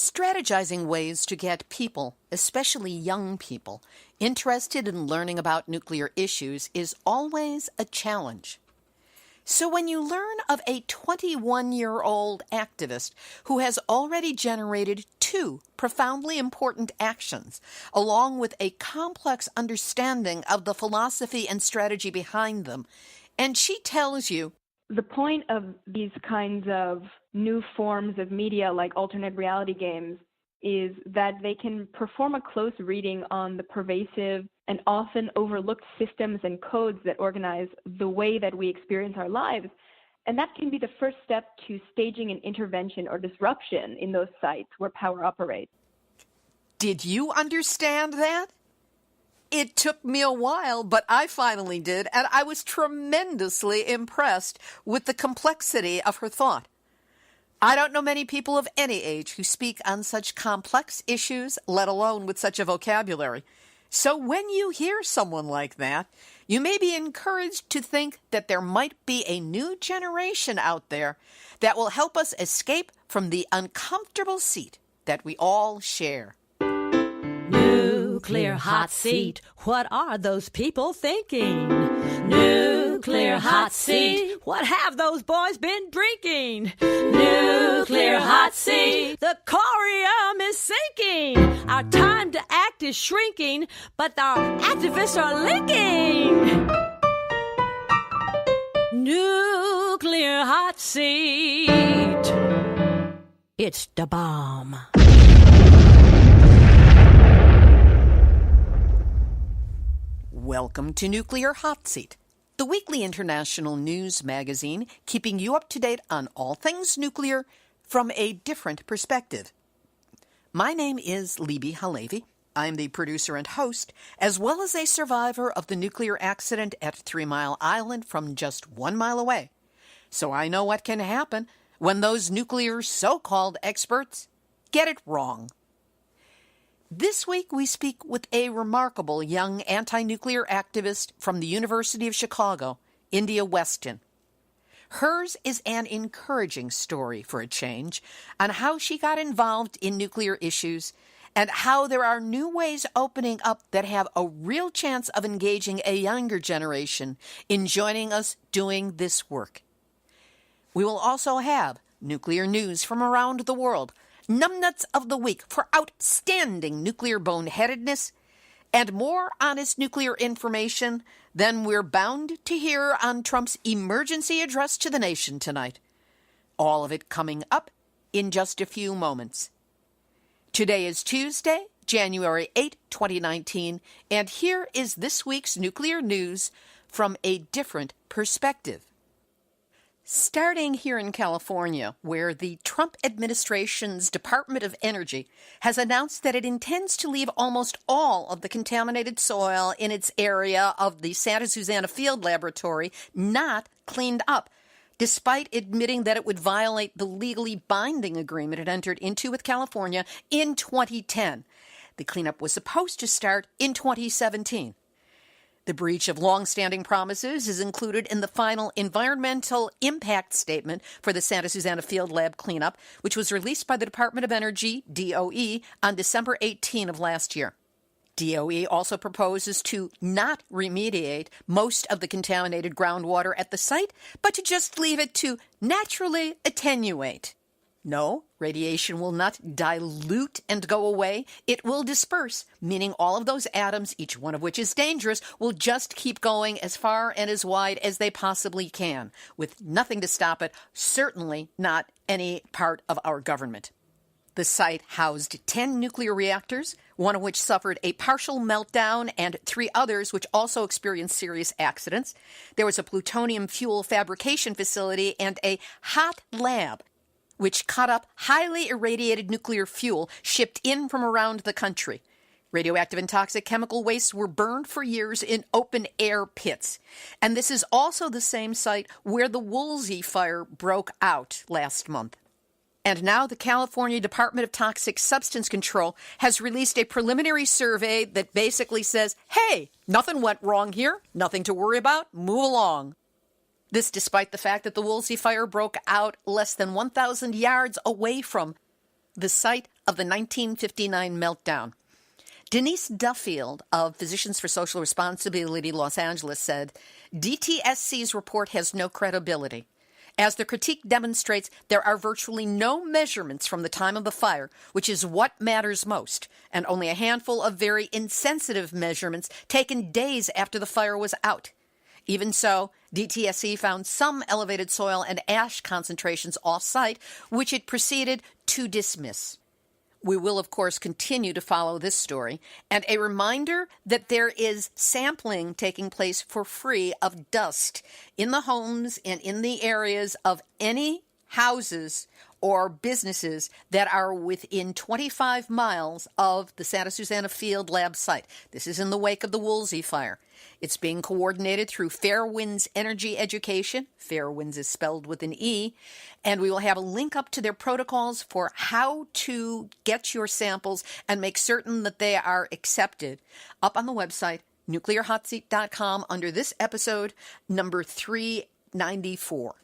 Strategizing ways to get people, especially young people, interested in learning about nuclear issues is always a challenge. So when you learn of a 21-year-old activist who has already generated 2 profoundly important actions, along with a complex understanding of the philosophy and strategy behind them, and she tells you, the point of these kinds of new forms of media like alternate reality games is that they can perform a close reading on the pervasive and often overlooked systems and codes that organize the way that we experience our lives. And that can be the first step to staging an intervention or disruption in those sites where power operates. Did you understand that? It took me a while, but I finally did, and I was tremendously impressed with the complexity of her thought. I don't know many people of any age who speak on such complex issues, let alone with such a vocabulary. So when you hear someone like that, you may be encouraged to think that there might be a new generation out there that will help us escape from the uncomfortable seat that we all share. Nuclear hot seat, what are those people thinking? Nuclear hot seat, what have those boys been drinking? Nuclear hot seat, the corium is sinking. Our time to act is shrinking, but our activists are linking. Nuclear hot seat, it's the bomb. Welcome to Nuclear Hot Seat, the weekly international news magazine keeping you up to date on all things nuclear from a different perspective. My name is Libby Halevi. I'm the producer and host, as well as a survivor of the nuclear accident at 3 Mile Island from just 1 mile away. So I know what can happen when those nuclear so-called experts get it wrong. This week, we speak with a remarkable young anti-nuclear activist from the University of Chicago, India Weston. Hers is an encouraging story for a change on how she got involved in nuclear issues and how there are new ways opening up that have a real chance of engaging a younger generation in joining us doing this work. We will also have nuclear news from around the world, Numbnuts of the Week for outstanding nuclear boneheadedness, and more honest nuclear information than we're bound to hear on Trump's emergency address to the nation tonight. All of it coming up in just a few moments. Today is Tuesday, January 8, 2019, and here is this week's nuclear news from a different perspective. Starting here in California, where the Trump administration's Department of Energy has announced that it intends to leave almost all of the contaminated soil in its area of the Santa Susana Field Laboratory not cleaned up, despite admitting that it would violate the legally binding agreement it entered into with California in 2010. The cleanup was supposed to start in 2017. The breach of long-standing promises is included in the final environmental impact statement for the Santa Susana Field Lab cleanup, which was released by the Department of Energy, DOE, on December 18 of last year. DOE also proposes to not remediate most of the contaminated groundwater at the site, but to just leave it to naturally attenuate. No, radiation will not dilute and go away. It will disperse, meaning all of those atoms, each one of which is dangerous, will just keep going as far and as wide as they possibly can, with nothing to stop it, certainly not any part of our government. The site housed 10 nuclear reactors, one of which suffered a partial meltdown and 3 others which also experienced serious accidents. There was a plutonium fuel fabrication facility and a hot lab, which cut up highly irradiated nuclear fuel shipped in from around the country. Radioactive and toxic chemical wastes were burned for years in open-air pits. And this is also the same site where the Woolsey fire broke out last month. And now the California Department of Toxic Substance Control has released a preliminary survey that basically says, hey, nothing went wrong here, nothing to worry about, move along. This despite the fact that the Woolsey fire broke out less than 1,000 yards away from the site of the 1959 meltdown. Denise Duffield of Physicians for Social Responsibility Los Angeles said, DTSC's report has no credibility. As the critique demonstrates, there are virtually no measurements from the time of the fire, which is what matters most, and only a handful of very insensitive measurements taken days after the fire was out. Even so, DTSC found some elevated soil and ash concentrations off-site, which it proceeded to dismiss. We will, of course, continue to follow this story, and a reminder that there is sampling taking place for free of dust in the homes and in the areas of any houses or businesses that are within 25 miles of the Santa Susana Field lab site. This is in the wake of the Woolsey fire. It's being coordinated through Fairwinds Energy Education. Fairwinds is spelled with an E. And we will have a link up to their protocols for how to get your samples and make certain that they are accepted up on the website, nuclearhotseat.com, under this episode, number 394.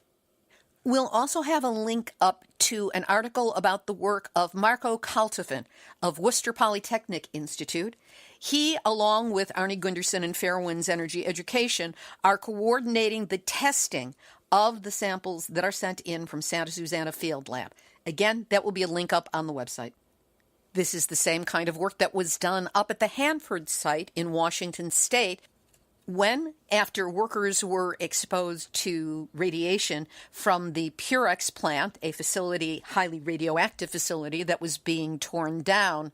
We'll also have a link up to an article about the work of Marco Kaltofen of Worcester Polytechnic Institute. He, along with Arnie Gunderson and Fairwinds Energy Education, are coordinating the testing of the samples that are sent in from Santa Susana Field Lab. Again, that will be a link up on the website. This is the same kind of work that was done up at the Hanford site in Washington State, when, after workers were exposed to radiation from the Purex plant, a facility, highly radioactive facility that was being torn down,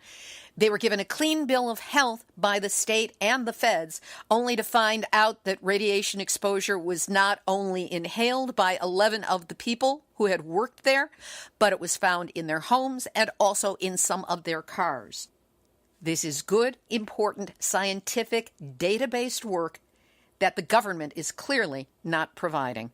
they were given a clean bill of health by the state and the feds, only to find out that radiation exposure was not only inhaled by 11 of the people who had worked there, but it was found in their homes and also in some of their cars. This is good, important, scientific, data-based work that the government is clearly not providing.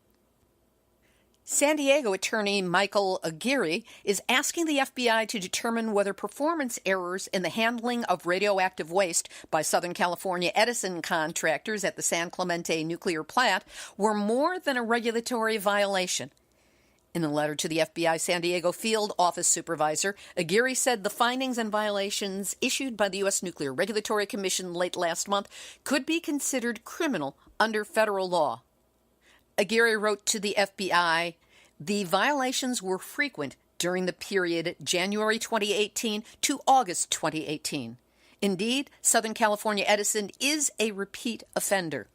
San Diego attorney Michael Aguirre is asking the FBI to determine whether performance errors in the handling of radioactive waste by Southern California Edison contractors at the San Clemente nuclear plant were more than a regulatory violation. In a letter to the FBI San Diego field office supervisor, Aguirre said the findings and violations issued by the U.S. Nuclear Regulatory Commission late last month could be considered criminal under federal law. Aguirre wrote to the FBI, the violations were frequent during the period January 2018 to August 2018. Indeed, Southern California Edison is a repeat offender.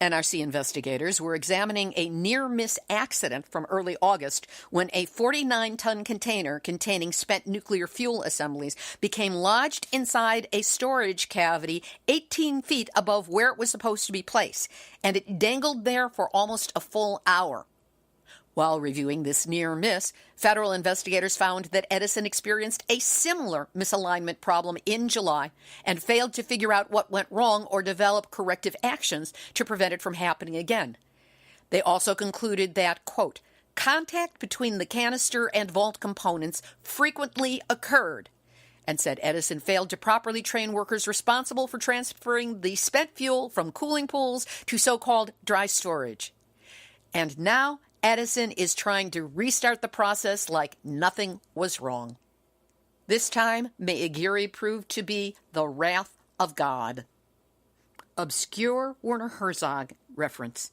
NRC investigators were examining a near-miss accident from early August when a 49-ton container containing spent nuclear fuel assemblies became lodged inside a storage cavity 18 feet above where it was supposed to be placed, and it dangled there for almost a full hour. While reviewing this near miss, federal investigators found that Edison experienced a similar misalignment problem in July and failed to figure out what went wrong or develop corrective actions to prevent it from happening again. They also concluded that, quote, contact between the canister and vault components frequently occurred, and said Edison failed to properly train workers responsible for transferring the spent fuel from cooling pools to so-called dry storage. And now Edison is trying to restart the process like nothing was wrong. This time, may Aguirre prove to be the wrath of God. Obscure Werner Herzog reference.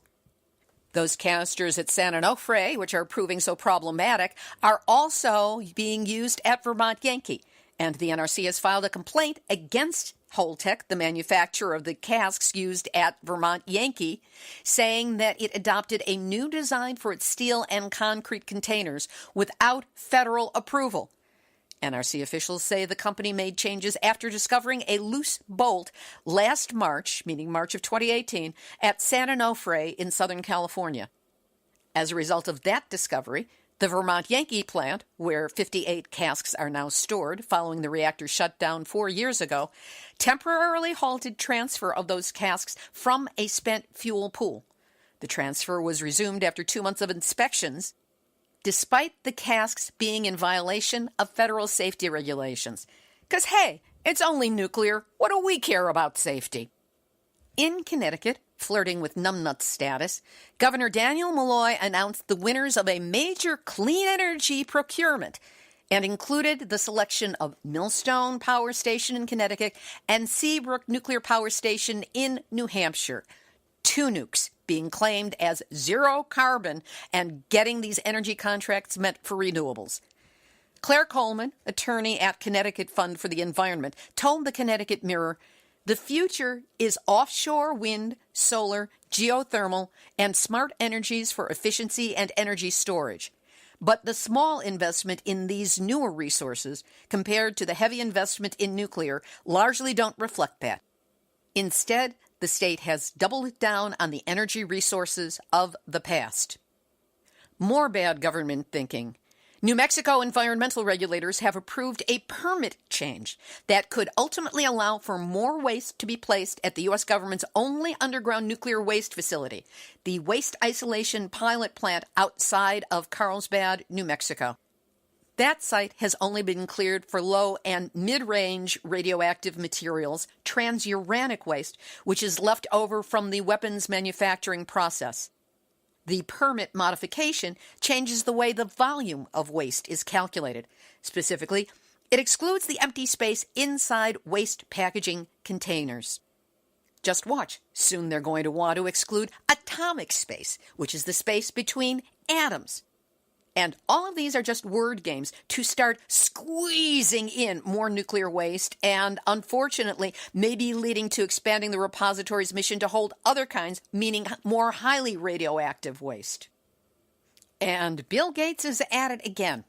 Those canisters at San Onofre, which are proving so problematic, are also being used at Vermont Yankee, and the NRC has filed a complaint against Holtec, the manufacturer of the casks used at Vermont Yankee, saying that it adopted a new design for its steel and concrete containers without federal approval. NRC officials say the company made changes after discovering a loose bolt last March, meaning March of 2018, at San Onofre in Southern California. As a result of that discovery, the Vermont Yankee plant, where 58 casks are now stored following the reactor shutdown 4 years ago, temporarily halted transfer of those casks from a spent fuel pool. The transfer was resumed after 2 months of inspections, despite the casks being in violation of federal safety regulations. Because, hey, it's only nuclear. What do we care about safety? In Connecticut, flirting with numbnut status, Governor Daniel Malloy announced the winners of a major clean energy procurement. and included the selection of Millstone Power Station in Connecticut and Seabrook Nuclear Power Station in New Hampshire. 2 nukes being claimed as zero carbon and getting these energy contracts meant for renewables. Claire Coleman, attorney at Connecticut Fund for the Environment, told the Connecticut Mirror, "The future is offshore wind, solar, geothermal, and smart energies for efficiency and energy storage. But the small investment in these newer resources, compared to the heavy investment in nuclear, largely don't reflect that. Instead, the state has doubled down on the energy resources of the past." More bad government thinking. New Mexico environmental regulators have approved a permit change that could ultimately allow for more waste to be placed at the U.S. government's only underground nuclear waste facility, the Waste Isolation Pilot Plant outside of Carlsbad, New Mexico. That site has only been cleared for low and mid-range radioactive materials, transuranic waste, which is left over from the weapons manufacturing process. The permit modification changes the way the volume of waste is calculated. Specifically, it excludes the empty space inside waste packaging containers. Just watch. Soon they're going to want to exclude atomic space, which is the space between atoms. And all of these are just word games to start squeezing in more nuclear waste and, unfortunately, maybe leading to expanding the repository's mission to hold other kinds, meaning more highly radioactive waste. And Bill Gates is at it again.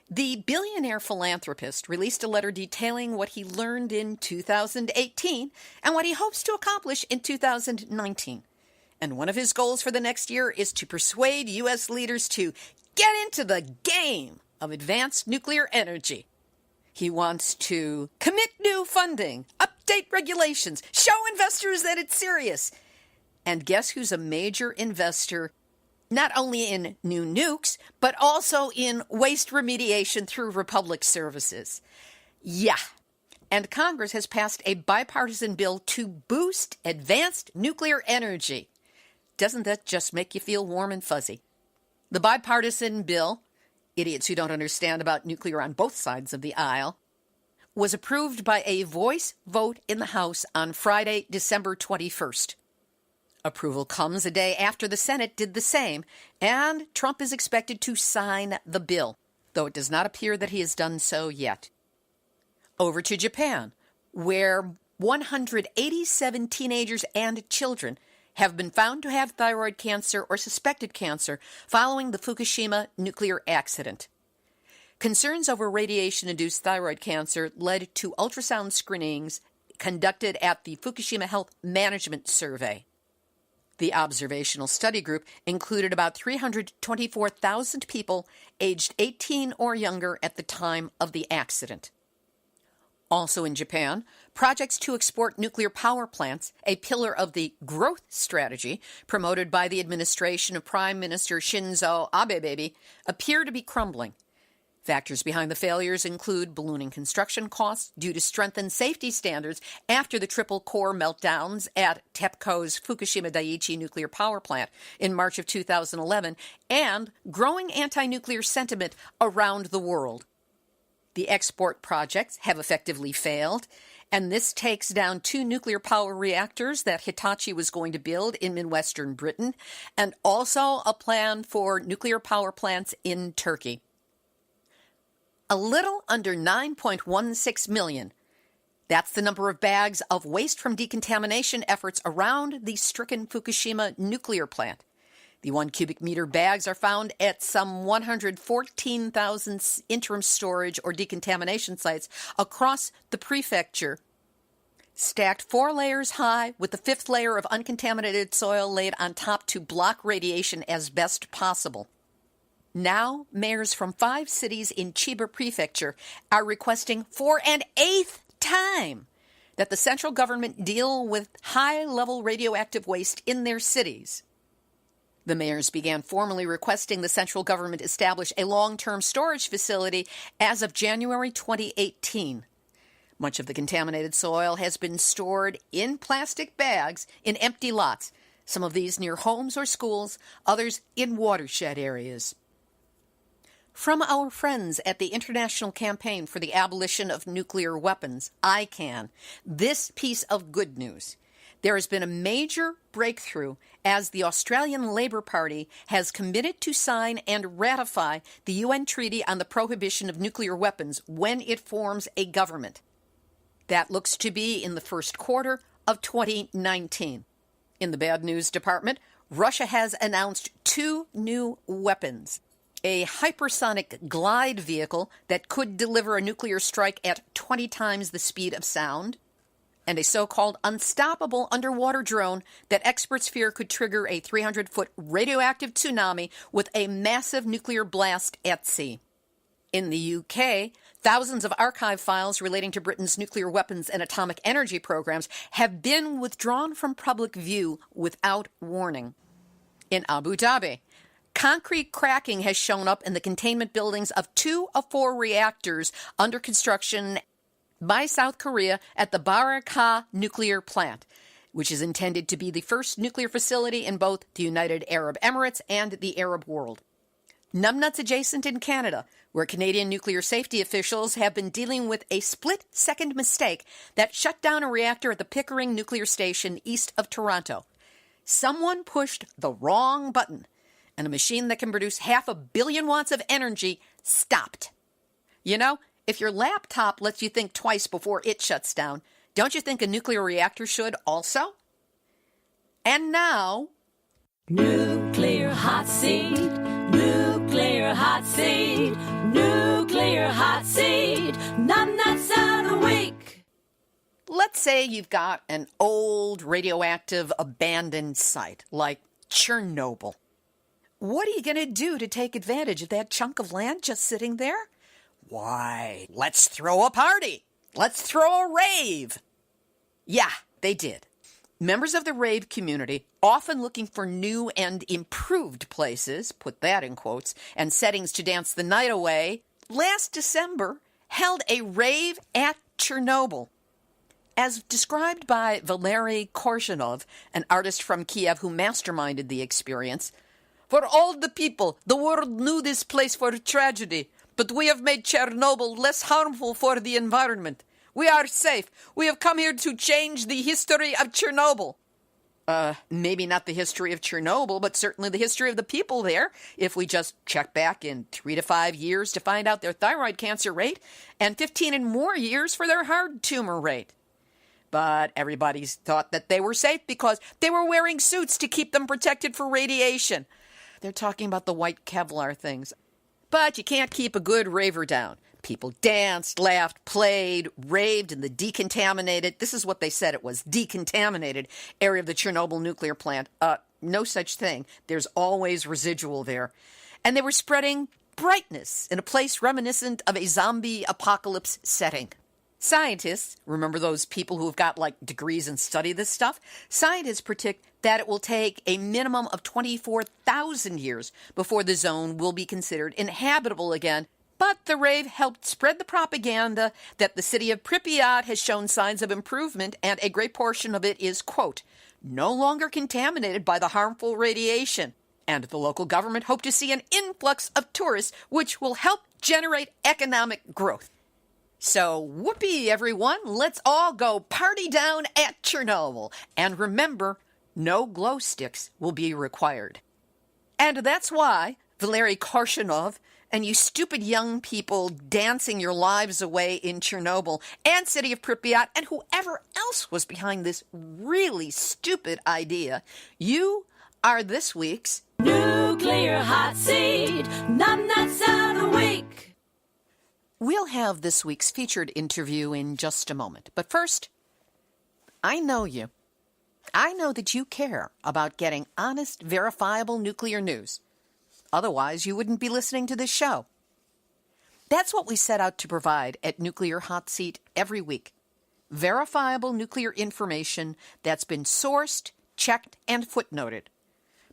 The billionaire philanthropist released a letter detailing what he learned in 2018 and what he hopes to accomplish in 2019. And one of his goals for the next year is to persuade U.S. leaders to get into the game of advanced nuclear energy. He wants to commit new funding, update regulations, show investors that it's serious. And guess who's a major investor not only in new nukes, but also in waste remediation through Republic Services? Yeah. And Congress has passed a bipartisan bill to boost advanced nuclear energy. Doesn't that just make you feel warm and fuzzy? The bipartisan bill, idiots who don't understand about nuclear on both sides of the aisle, was approved by a voice vote in the House on Friday, December 21st. Approval comes a day after the Senate did the same, and Trump is expected to sign the bill, though it does not appear that he has done so yet. Over to Japan, where 187 teenagers and children have been found to have thyroid cancer or suspected cancer following the Fukushima nuclear accident. Concerns over radiation-induced thyroid cancer led to ultrasound screenings conducted at the Fukushima Health Management Survey. The observational study group included about 324,000 people aged 18 or younger at the time of the accident. Also in Japan, projects to export nuclear power plants, a pillar of the growth strategy promoted by the administration of Prime Minister Shinzo Abe, appear to be crumbling. Factors behind the failures include ballooning construction costs due to strengthened safety standards after the triple core meltdowns at TEPCO's Fukushima Daiichi nuclear power plant in March of 2011, and growing anti-nuclear sentiment around the world. The export projects have effectively failed, and this takes down 2 nuclear power reactors that Hitachi was going to build in Midwestern Britain, and also a plan for nuclear power plants in Turkey. A little under 9.16 million. That's the number of bags of waste from decontamination efforts around the stricken Fukushima nuclear plant. The 1 cubic meter bags are found at some 114,000 interim storage or decontamination sites across the prefecture, stacked 4 layers high with the 5th layer of uncontaminated soil laid on top to block radiation as best possible. Now, mayors from 5 cities in Chiba Prefecture are requesting for an 8th time that the central government deal with high-level radioactive waste in their cities. The mayors began formally requesting the central government establish a long-term storage facility as of January 2018. Much of the contaminated soil has been stored in plastic bags in empty lots, some of these near homes or schools, others in watershed areas. From our friends at the International Campaign for the Abolition of Nuclear Weapons, ICAN, this piece of good news. There has been a major breakthrough as the Australian Labor Party has committed to sign and ratify the UN Treaty on the Prohibition of Nuclear Weapons when it forms a government. That looks to be in the first quarter of 2019. In the bad news department, Russia has announced 2 new weapons. A hypersonic glide vehicle that could deliver a nuclear strike at 20 times the speed of sound, and a so-called unstoppable underwater drone that experts fear could trigger a 300-foot radioactive tsunami with a massive nuclear blast at sea. In the UK, thousands of archive files relating to Britain's nuclear weapons and atomic energy programs have been withdrawn from public view without warning. In Abu Dhabi, concrete cracking has shown up in the containment buildings of 2 of 4 reactors under construction by South Korea at the Barakah nuclear plant, which is intended to be the first nuclear facility in both the United Arab Emirates and the Arab world. Numbnuts adjacent in Canada, where Canadian nuclear safety officials have been dealing with a split-second mistake that shut down a reactor at the Pickering nuclear station east of Toronto. Someone pushed the wrong button, and a machine that can produce 500 million watts of energy stopped. You know, if your laptop lets you think twice before it shuts down, don't you think a nuclear reactor should also? And now... Nuclear hot seat, nuclear hot seat, nuclear hot seat, numbnuts of the week. Let's say you've got an old radioactive abandoned site like Chernobyl. What are you going to do to take advantage of that chunk of land just sitting there? Why, let's throw a party. Let's throw a rave. Yeah, they did. Members of the rave community, often looking for new and improved places, put that in quotes, and settings to dance the night away, last December held a rave at Chernobyl. As described by Valery Korshinov, an artist from Kiev who masterminded the experience, "For all the people, the world knew this place for tragedy, but we have made Chernobyl less harmful for the environment. We are safe. We have come here to change the history of Chernobyl." Maybe not the history of Chernobyl, but certainly the history of the people there, if we just check back in 3 to 5 years to find out their thyroid cancer rate, and 15 and more years for their heart tumor rate. But everybody's thought that they were safe because they were wearing suits to keep them protected for radiation. They're talking about the white Kevlar things. But you can't keep a good raver down. People danced, laughed, played, raved in the decontaminated, this is what they said it was, decontaminated area of the Chernobyl nuclear plant. No such thing. There's always residual there. And they were spreading brightness in a place reminiscent of a zombie apocalypse setting. Scientists, remember those people who have got degrees and study this stuff? Scientists predict that it will take a minimum of 24,000 years before the zone will be considered inhabitable again. But the rave helped spread the propaganda that the city of Pripyat has shown signs of improvement, and a great portion of it is, quote, no longer contaminated by the harmful radiation. And the local government hope to see an influx of tourists, which will help generate economic growth. So, whoopee, everyone. Let's all go party down at Chernobyl. And remember, no glow sticks will be required. And that's why Valery Korshinov and you stupid young people dancing your lives away in Chernobyl and city of Pripyat and whoever else was behind this really stupid idea, you are this week's Nuclear Hot Seat, Numbnuts of the Week. We'll have this week's featured interview in just a moment. But first, I know you. I know that you care about getting honest, verifiable nuclear news. Otherwise, you wouldn't be listening to this show. That's what we set out to provide at Nuclear Hot Seat every week. Verifiable nuclear information that's been sourced, checked, and footnoted.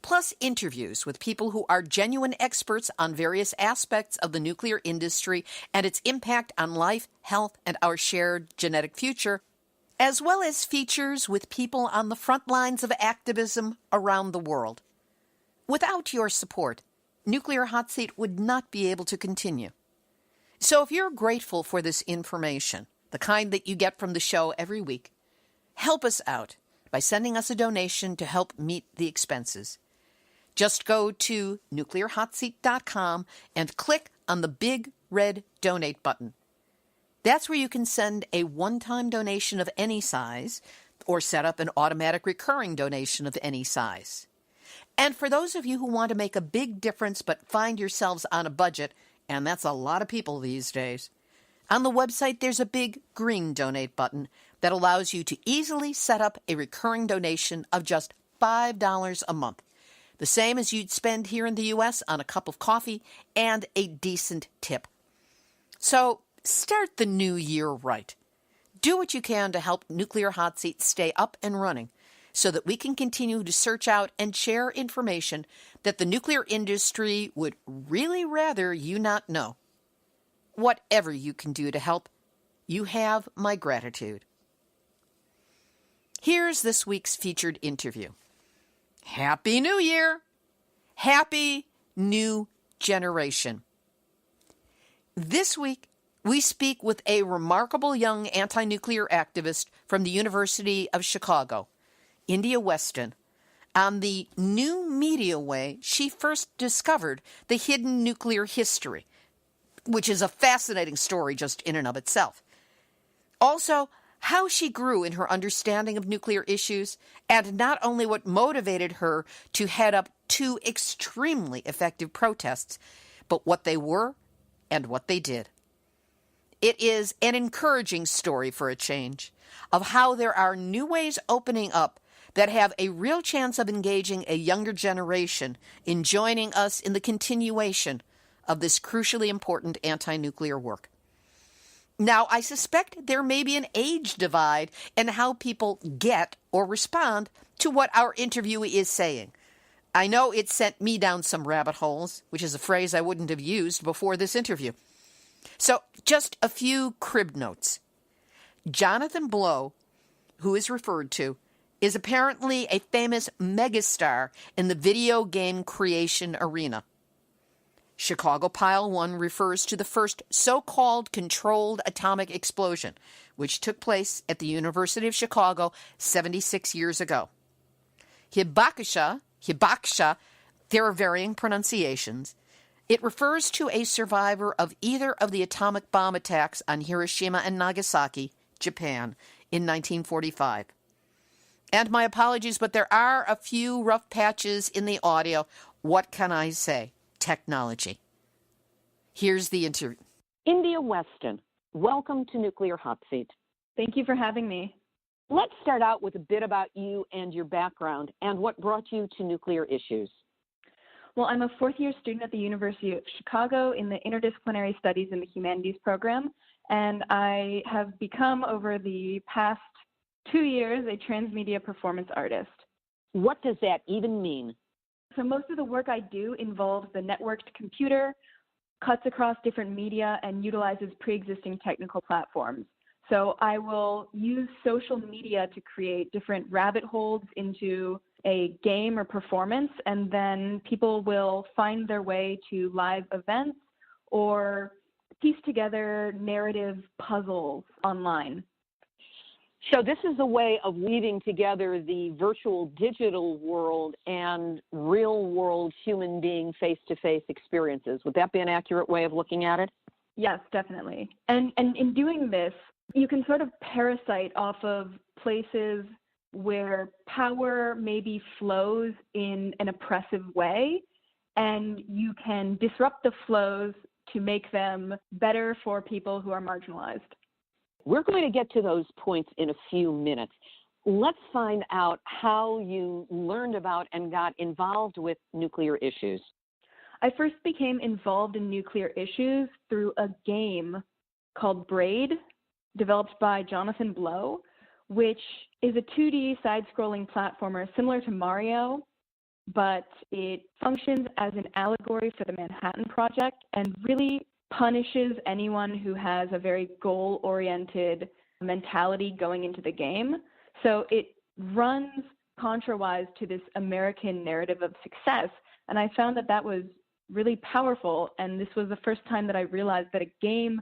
Plus interviews with people who are genuine experts on various aspects of the nuclear industry and its impact on life, health, and our shared genetic future, as well as features with people on the front lines of activism around the world. Without your support, Nuclear Hot Seat would not be able to continue. So if you're grateful for this information, the kind that you get from the show every week, help us out by sending us a donation to help meet the expenses. Just go to nuclearhotseat.com and click on the big red donate button. That's where you can send a one-time donation of any size or set up an automatic recurring donation of any size. And for those of you who want to make a big difference but find yourselves on a budget, and that's a lot of people these days, on the website there's a big green donate button that allows you to easily set up a recurring donation of just $5 a month, the same as you'd spend here in the U.S. on a cup of coffee and a decent tip. So start the new year right. Do what you can to help Nuclear Hot Seat stay up and running so that we can continue to search out and share information that the nuclear industry would really rather you not know. Whatever you can do to help, you have my gratitude. Here's this week's featured interview. Happy New Year! Happy New Generation. This week, we speak with a remarkable young anti-nuclear activist from the University of Chicago, India Weston, on the new media way she first discovered the hidden nuclear history, which is a fascinating story just in and of itself. Also, how she grew in her understanding of nuclear issues, and not only what motivated her to head up two extremely effective protests, but what they were and what they did. It is an encouraging story for a change of how there are new ways opening up that have a real chance of engaging a younger generation in joining us in the continuation of this crucially important anti-nuclear work. Now, I suspect there may be an age divide in how people get or respond to what our interviewee is saying. I know it sent me down some rabbit holes, which is a phrase I wouldn't have used before this interview. So, just a few crib notes. Jonathan Blow, who is referred to, is apparently a famous megastar in the video game creation arena. Chicago Pile 1 refers to the first so-called controlled atomic explosion, which took place at the University of Chicago 76 years ago. Hibakusha, there are varying pronunciations. It refers to a survivor of either of the atomic bomb attacks on Hiroshima and Nagasaki, Japan, in 1945. And my apologies, but there are a few rough patches in the audio. What can I say? Technology. Here's the interview. India Weston, welcome to Nuclear Hot Seat. Thank you for having me. Let's start out with a bit about you and your background and what brought you to nuclear issues. Well, I'm a fourth-year student at the University of Chicago in the Interdisciplinary Studies in the Humanities program, and I have become, over the past 2 years, a transmedia performance artist. What does that even mean? So most of the work I do involves the networked computer, cuts across different media, and utilizes pre-existing technical platforms. So I will use social media to create different rabbit holes into a game or performance, and then people will find their way to live events or piece together narrative puzzles online. So this is a way of weaving together the virtual digital world and real world human being face-to-face experiences. Would that be an accurate way of looking at it? Yes, definitely. And in doing this, you can sort of parasite off of places where power maybe flows in an oppressive way, and you can disrupt the flows to make them better for people who are marginalized. We're going to get to those points in a few minutes. Let's find out how you learned about and got involved with nuclear issues. I first became involved in nuclear issues through a game called Braid, developed by Jonathan Blow, which is a 2D side-scrolling platformer similar to Mario, but it functions as an allegory for the Manhattan Project and really punishes anyone who has a very goal-oriented mentality going into the game. So it runs contrawise to this American narrative of success, and I found that that was really powerful. And this was the first time that I realized that a game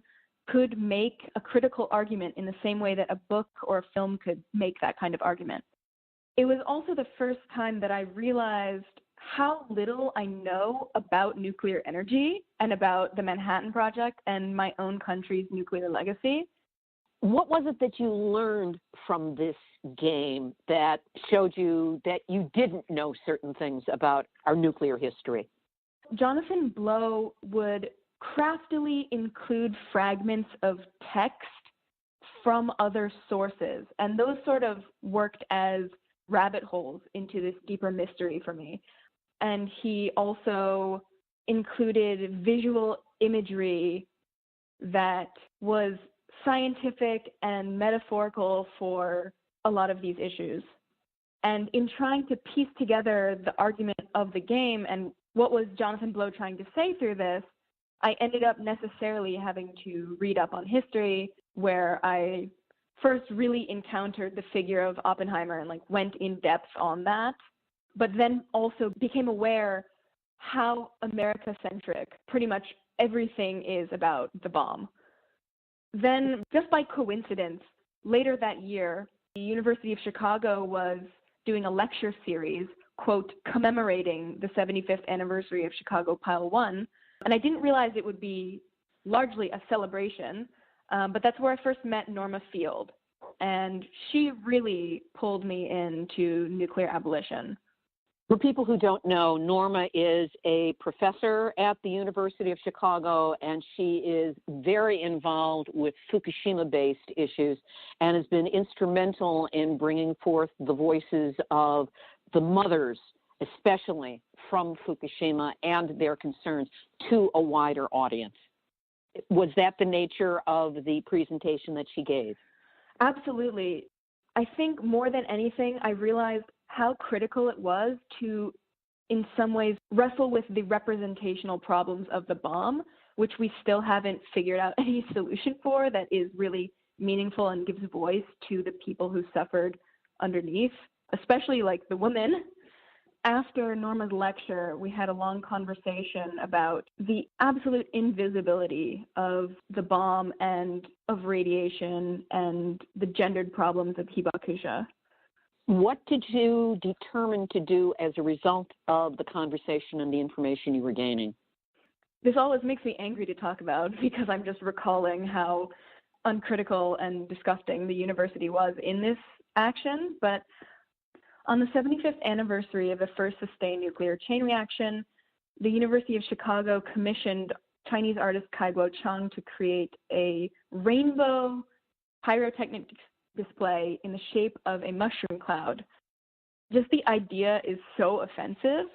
could make a critical argument in the same way that a book or a film could make that kind of argument. It was also the first time that I realized how little I know about nuclear energy and about the Manhattan Project and my own country's nuclear legacy. What was it that you learned from this game that showed you that you didn't know certain things about our nuclear history? Jonathan Blow would craftily include fragments of text from other sources, and those sort of worked as rabbit holes into this deeper mystery for me. And he also included visual imagery that was scientific and metaphorical for a lot of these issues. And in trying to piece together the argument of the game and what was Jonathan Blow trying to say through this, I ended up necessarily having to read up on history, where I first really encountered the figure of Oppenheimer and went in depth on that, but then also became aware how America-centric pretty much everything is about the bomb. Then, just by coincidence, later that year, the University of Chicago was doing a lecture series, quote, commemorating the 75th anniversary of Chicago Pile 1. And I didn't realize it would be largely a celebration, but that's where I first met Norma Field. And she really pulled me into nuclear abolition. For people who don't know, Norma is a professor at the University of Chicago, and she is very involved with Fukushima-based issues and has been instrumental in bringing forth the voices of the mothers, especially from Fukushima, and their concerns to a wider audience. Was that the nature of the presentation that she gave? Absolutely. I think more than anything, I realized how critical it was to, in some ways, wrestle with the representational problems of the bomb, which we still haven't figured out any solution for that is really meaningful and gives voice to the people who suffered underneath, especially the women. After Norma's lecture, we had a long conversation about the absolute invisibility of the bomb and of radiation and the gendered problems of hibakusha. What did you determine to do as a result of the conversation and the information you were gaining? This always makes me angry to talk about because I'm just recalling how uncritical and disgusting the university was in this action. But on the 75th anniversary of the first sustained nuclear chain reaction, the University of Chicago commissioned Chinese artist Kai Guo-Cheng to create a rainbow pyrotechnic display in the shape of a mushroom cloud. Just the idea is so offensive.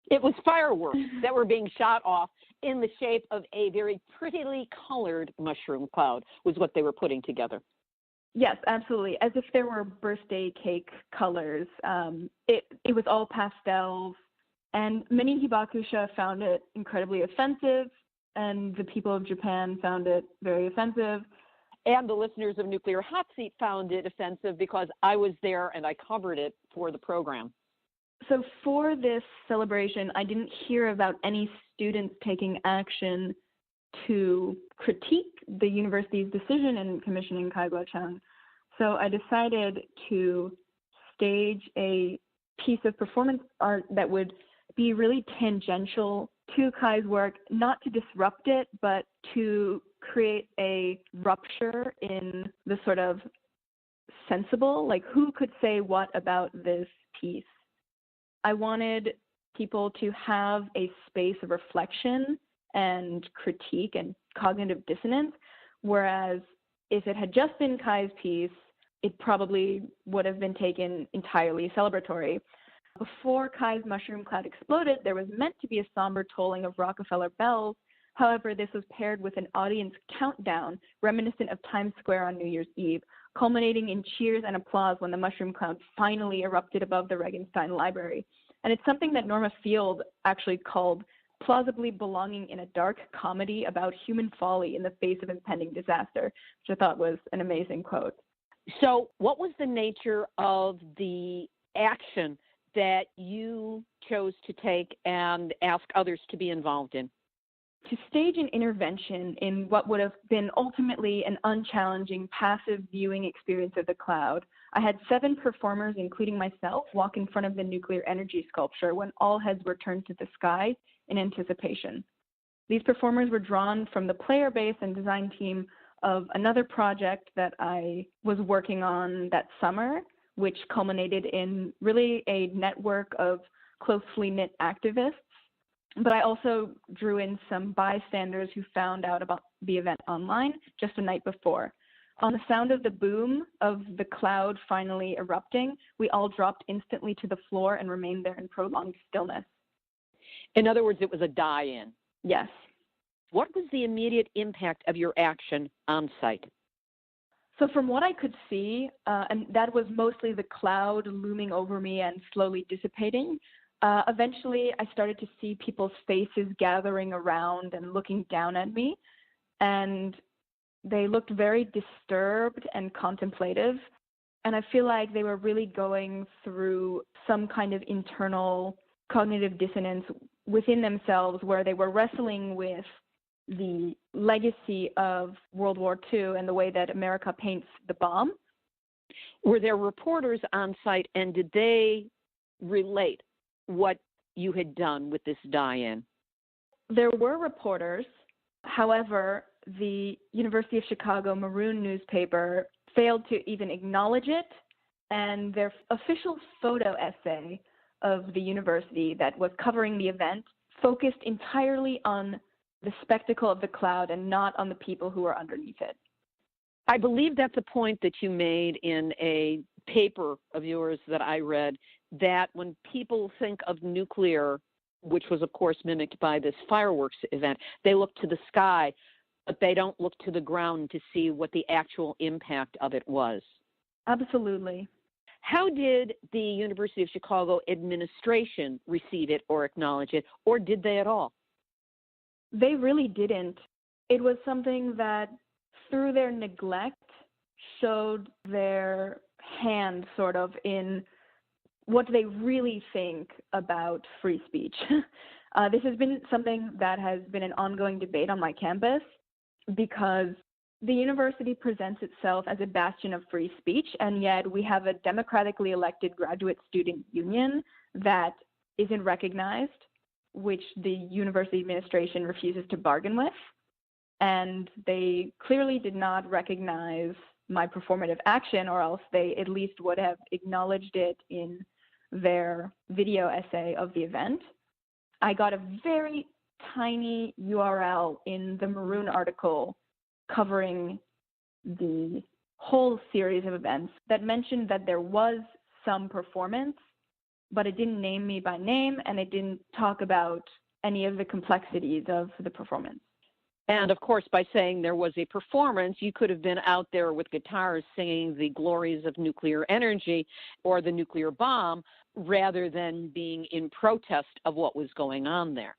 It was fireworks that were being shot off in the shape of a very prettily colored mushroom cloud, was what they were putting together. Yes, absolutely. As if there were birthday cake colors. It was all pastels, and many hibakusha found it incredibly offensive, and the people of Japan found it very offensive. And the listeners of Nuclear Hot Seat found it offensive because I was there and I covered it for the program. So for this celebration, I didn't hear about any students taking action to critique the university's decision in commissioning Kai Guo-Cheng. So I decided to stage a piece of performance art that would be really tangential to Kai's work, not to disrupt it, but to create a rupture in the sort of sensible, who could say what about this piece? I wanted people to have a space of reflection and critique and cognitive dissonance, whereas if it had just been Kai's piece, it probably would have been taken entirely celebratory. Before Kai's mushroom cloud exploded, there was meant to be a somber tolling of Rockefeller bells. However, this was paired with an audience countdown reminiscent of Times Square on New Year's Eve, culminating in cheers and applause when the mushroom cloud finally erupted above the Regenstein Library. And it's something that Norma Field actually called plausibly belonging in a dark comedy about human folly in the face of impending disaster, which I thought was an amazing quote. So what was the nature of the action that you chose to take and ask others to be involved in? To stage an intervention in what would have been ultimately an unchallenging passive viewing experience of the cloud, I had 7 performers, including myself, walk in front of the nuclear energy sculpture when all heads were turned to the sky in anticipation. These performers were drawn from the player base and design team of another project that I was working on that summer, which culminated in really a network of closely knit activists. But I also drew in some bystanders who found out about the event online just the night before. On the sound of the boom of the cloud finally erupting, we all dropped instantly to the floor and remained there in prolonged stillness. In other words, it was a die-in. Yes. What was the immediate impact of your action on site? So from what I could see, and that was mostly the cloud looming over me and slowly dissipating, eventually I started to see people's faces gathering around and looking down at me, and they looked very disturbed and contemplative. And I feel like they were really going through some kind of internal cognitive dissonance within themselves where they were wrestling with the legacy of World War II and the way that America paints the bomb. Were there reporters on site, and did they relate what you had done with this die-in? There were reporters. However, the University of Chicago Maroon newspaper failed to even acknowledge it, and their official photo essay of the university that was covering the event focused entirely on the spectacle of the cloud and not on the people who were underneath it. I believe that's a point that you made in a paper of yours that I read, that when people think of nuclear, which was of course mimicked by this fireworks event, they look to the sky, but they don't look to the ground to see what the actual impact of it was. Absolutely. How did the University of Chicago administration receive it or acknowledge it, or did they at all? They really didn't. It was something that, through their neglect, showed their hand sort of in what they really think about free speech. This has been something that has been an ongoing debate on my campus because the university presents itself as a bastion of free speech, and yet we have a democratically elected graduate student union that isn't recognized, which the university administration refuses to bargain with. And they clearly did not recognize my performative action, or else they at least would have acknowledged it in their video essay of the event. I got a very tiny URL in the Maroon article covering the whole series of events that mentioned that there was some performance, but it didn't name me by name, and it didn't talk about any of the complexities of the performance. And of course, by saying there was a performance, you could have been out there with guitars singing the glories of nuclear energy or the nuclear bomb, rather than being in protest of what was going on there.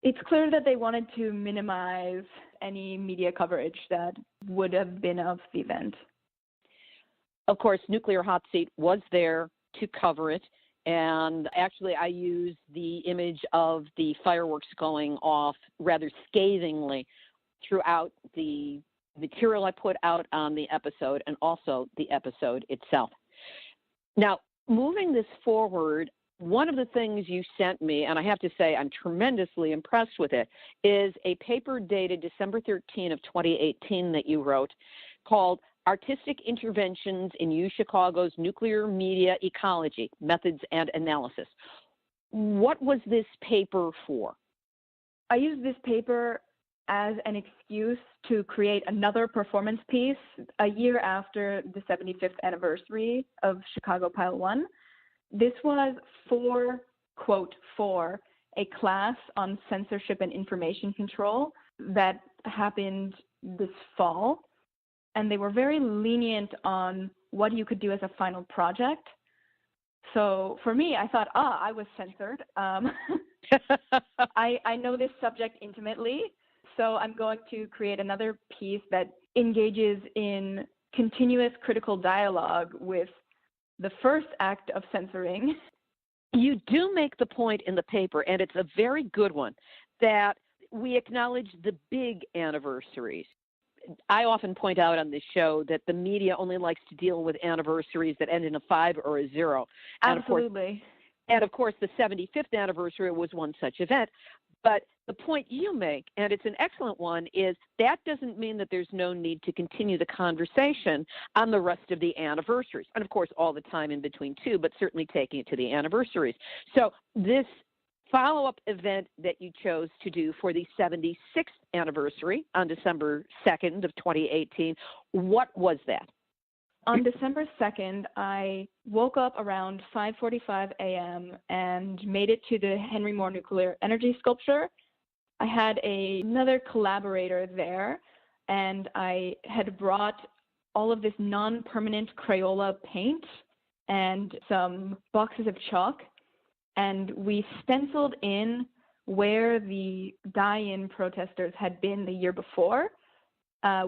It's clear that they wanted to minimize any media coverage that would have been of the event. Of course, Nuclear Hot Seat was there to cover it. And actually, I used the image of the fireworks going off rather scathingly throughout the material I put out on the episode and also the episode itself. Now, moving this forward, one of the things you sent me, and I have to say I'm tremendously impressed with it, is a paper dated December 13 of 2018 that you wrote called Artistic Interventions in UChicago's Nuclear Media Ecology, Methods and Analysis. What was this paper for? I used this paper as an excuse to create another performance piece a year after the 75th anniversary of Chicago Pile 1. This was for a class on censorship and information control that happened this fall. And they were very lenient on what you could do as a final project. So for me, I thought, I was censored. I know this subject intimately, so I'm going to create another piece that engages in continuous critical dialogue with the first act of censoring You do make the point in the paper, and it's a very good one, that we acknowledge the big anniversaries. I often point out on this show that the media only likes to deal with anniversaries that end in a 5 or a 0. Absolutely. And of course, the 75th anniversary was one such event. But the point you make, and it's an excellent one, is that doesn't mean that there's no need to continue the conversation on the rest of the anniversaries. And of course, all the time in between too, but certainly taking it to the anniversaries. So this follow-up event that you chose to do for the 76th anniversary on December 2nd of 2018, what was that? On December 2nd, I woke up around 5:45 a.m. and made it to the Henry Moore Nuclear Energy Sculpture. I had another collaborator there, and I had brought all of this non-permanent Crayola paint and some boxes of chalk, and we stenciled in where the die-in protesters had been the year before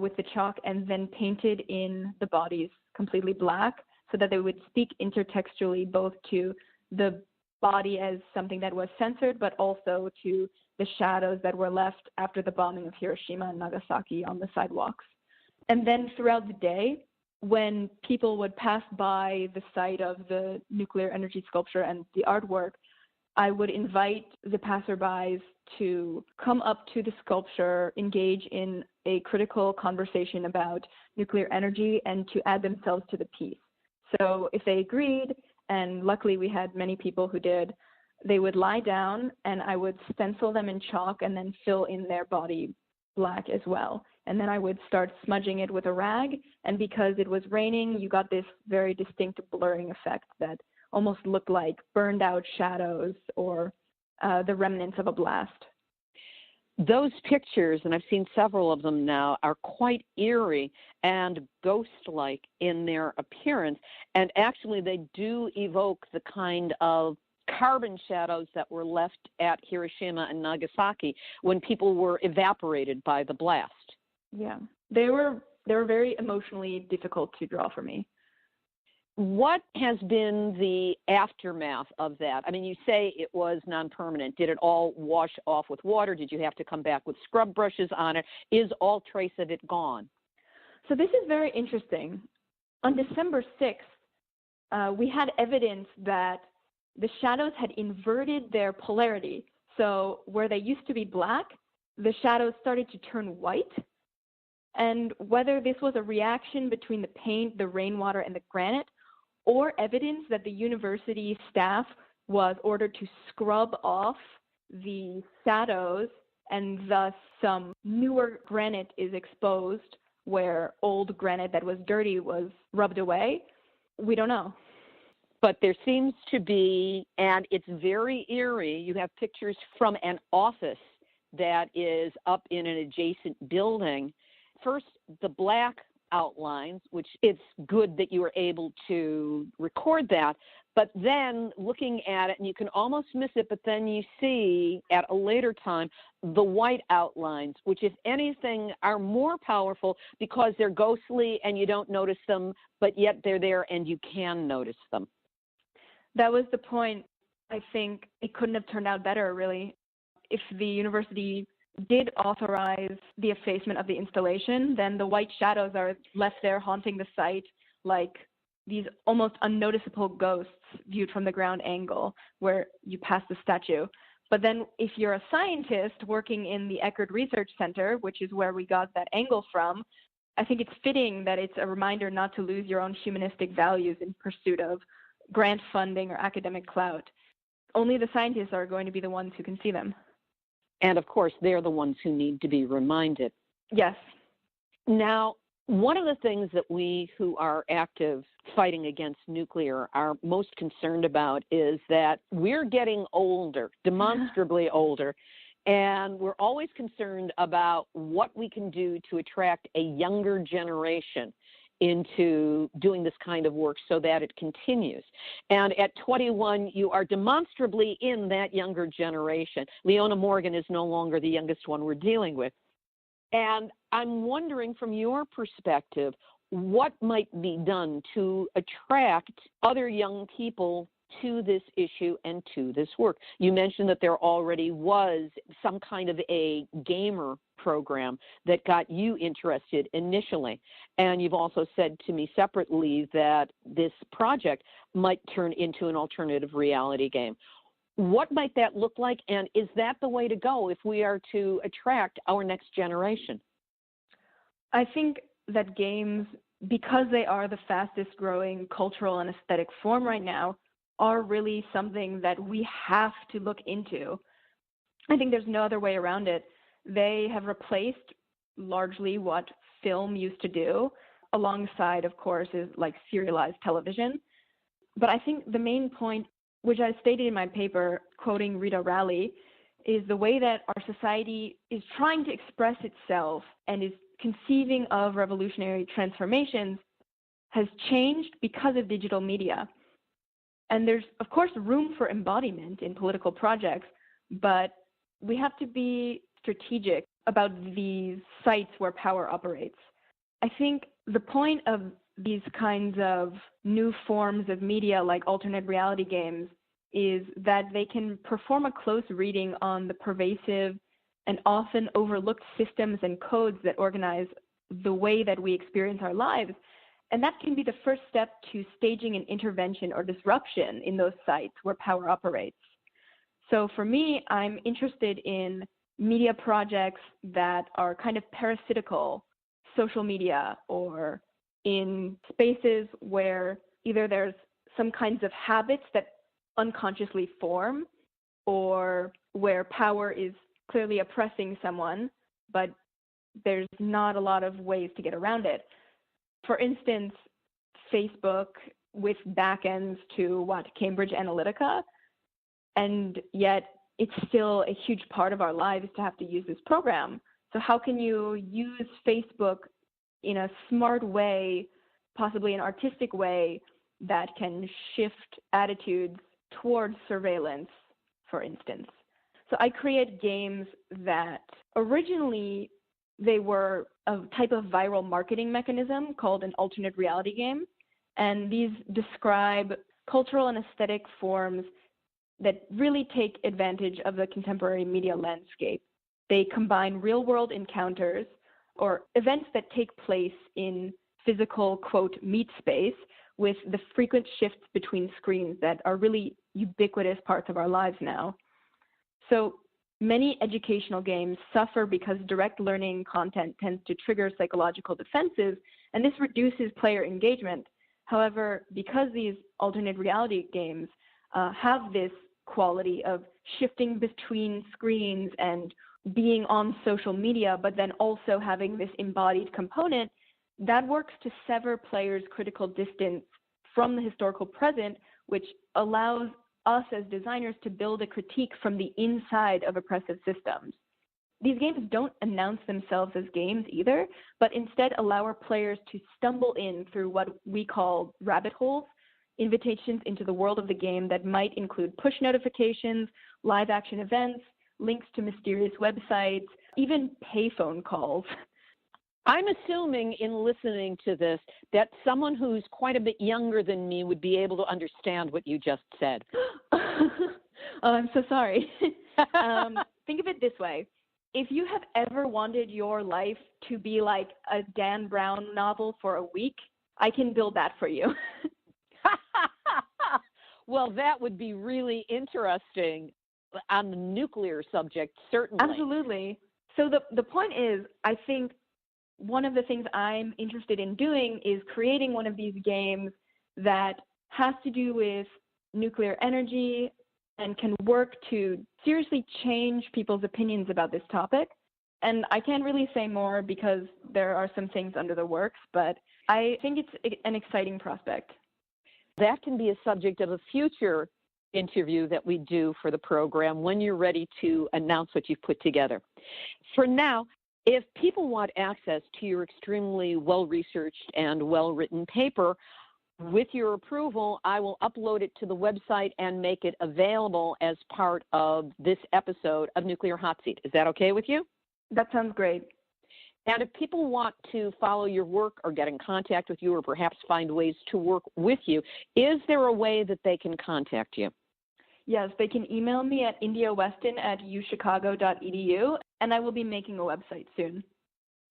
with the chalk, and then painted in the bodies completely black so that they would speak intertextually both to the body as something that was censored, but also to the shadows that were left after the bombing of Hiroshima and Nagasaki on the sidewalks. And then throughout the day, when people would pass by the site of the nuclear energy sculpture and the artwork, I would invite the passerbys to come up to the sculpture, engage in a critical conversation about nuclear energy, and to add themselves to the piece. So if they agreed, and luckily we had many people who did, they would lie down and I would stencil them in chalk and then fill in their body black as well. And then I would start smudging it with a rag, and because it was raining, you got this very distinct blurring effect that almost looked like burned out shadows or the remnants of a blast. Those pictures, and I've seen several of them now, are quite eerie and ghost-like in their appearance, and actually they do evoke the kind of carbon shadows that were left at Hiroshima and Nagasaki when people were evaporated by the blast. Yeah, they were very emotionally difficult to draw for me. What has been the aftermath of that? I mean, you say it was non-permanent. Did it all wash off with water? Did you have to come back with scrub brushes on it? Is all trace of it gone? So this is very interesting. On December 6th, we had evidence that the shadows had inverted their polarity. So where they used to be black, the shadows started to turn white. And whether this was a reaction between the paint, the rainwater, and the granite, or evidence that the university staff was ordered to scrub off the shadows and thus some newer granite is exposed where old granite that was dirty was rubbed away, we don't know. But there seems to be, and it's very eerie, you have pictures from an office that is up in an adjacent building. First, the black outlines, which it's good that you were able to record that, but then looking at it, and you can almost miss it, but then you see at a later time the white outlines, which if anything are more powerful because they're ghostly and you don't notice them, but yet they're there and you can notice them. That was the point. I think it couldn't have turned out better, really. If the university did authorize the effacement of the installation, then the white shadows are left there haunting the site like these almost unnoticeable ghosts viewed from the ground angle where you pass the statue. But then if you're a scientist working in the Eckerd Research Center, which is where we got that angle from, I think it's fitting that it's a reminder not to lose your own humanistic values in pursuit of grant funding or academic clout. Only the scientists are going to be the ones who can see them. And of course, they're the ones who need to be reminded. Yes. Now, one of the things that we who are active fighting against nuclear are most concerned about is that we're getting older, demonstrably older, and we're always concerned about what we can do to attract a younger generation into doing this kind of work so that it continues. And at 21, you are demonstrably in that younger generation. Leona Morgan is no longer the youngest one we're dealing with. And I'm wondering from your perspective, what might be done to attract other young people to this issue and to this work? You mentioned that there already was some kind of a gamer program that got you interested initially. And you've also said to me separately that this project might turn into an alternative reality game. What might that look like, and is that the way to go if we are to attract our next generation? I think that games, because they are the fastest growing cultural and aesthetic form right now, are really something that we have to look into. I think there's no other way around it. They have replaced largely what film used to do, alongside, of course, is like serialized television. But I think the main point, which I stated in my paper, quoting Rita Raleigh, is the way that our society is trying to express itself and is conceiving of revolutionary transformations has changed because of digital media. And there's, of course, room for embodiment in political projects, but we have to be strategic about these sites where power operates. I think the point of these kinds of new forms of media like alternate reality games is that they can perform a close reading on the pervasive and often overlooked systems and codes that organize the way that we experience our lives. And that can be the first step to staging an intervention or disruption in those sites where power operates. So for me, I'm interested in media projects that are kind of parasitical, social media, or in spaces where either there's some kinds of habits that unconsciously form, or where power is clearly oppressing someone, but there's not a lot of ways to get around it. For instance, Facebook with backends to Cambridge Analytica, and yet it's still a huge part of our lives to have to use this program. So how can you use Facebook in a smart way, possibly an artistic way, that can shift attitudes towards surveillance, for instance? So I create games that originally they were a type of viral marketing mechanism called an alternate reality game. And these describe cultural and aesthetic forms that really take advantage of the contemporary media landscape. They combine real-world encounters or events that take place in physical, quote, meat space with the frequent shifts between screens that are really ubiquitous parts of our lives now. So many educational games suffer because direct learning content tends to trigger psychological defenses, and this reduces player engagement. However, because these alternate reality games have this quality of shifting between screens and being on social media, but then also having this embodied component, that works to sever players' critical distance from the historical present, which allows us as designers to build a critique from the inside of oppressive systems. These games don't announce themselves as games either, but instead allow our players to stumble in through what we call rabbit holes, invitations into the world of the game that might include push notifications, live action events, links to mysterious websites, even payphone calls. I'm assuming in listening to this that someone who's quite a bit younger than me would be able to understand what you just said. Oh, I'm so sorry. Think of it this way. If you have ever wanted your life to be like a Dan Brown novel for a week, I can build that for you. Well, that would be really interesting on the nuclear subject, certainly. Absolutely. So the point is, I think one of the things I'm interested in doing is creating one of these games that has to do with nuclear energy and can work to seriously change people's opinions about this topic. And I can't really say more because there are some things under the works, but I think it's an exciting prospect. That can be a subject of a future interview that we do for the program when you're ready to announce what you've put together. For now, if people want access to your extremely well-researched and well-written paper, with your approval, I will upload it to the website and make it available as part of this episode of Nuclear Hot Seat. Is that okay with you? That sounds great. And if people want to follow your work or get in contact with you or perhaps find ways to work with you, is there a way that they can contact you? Yes, they can email me at indiaweston@uchicago.edu, and I will be making a website soon.